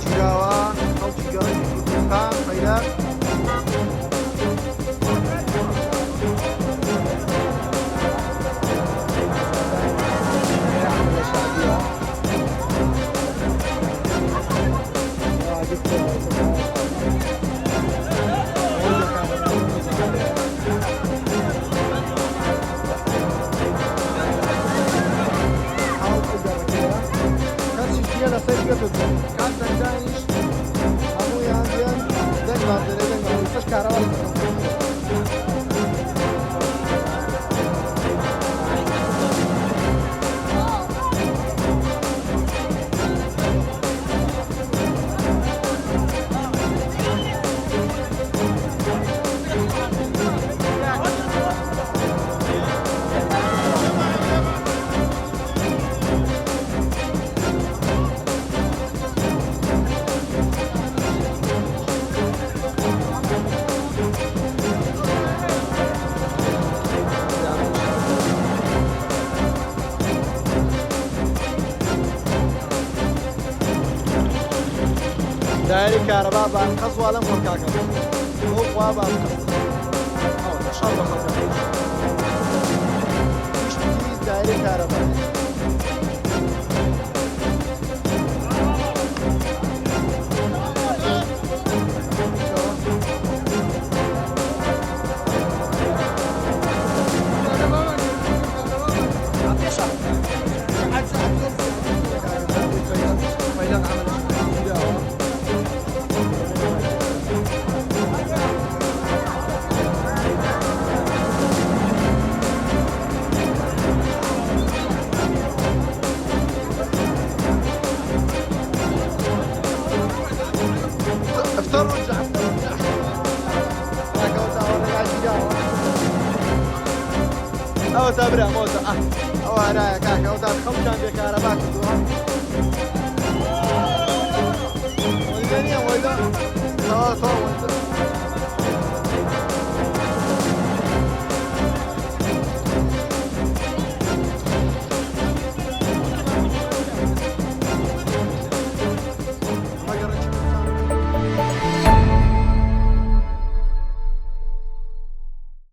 جیراوە ئەو جیگەڕێکی کوردستان خەیرات كان دانش همو يانزين دنگ بارداره دنگ بارداره فش كهرباء دايري كهرباء بانقص ولا مركاكا هو قوا بانقص او ان شاء الله خطر مش تجيز دايري كهرباء او تابرا موتا او هرايا كاكا او تاب خمشان بكهرباء كدوها ويدانيا ويدان صوت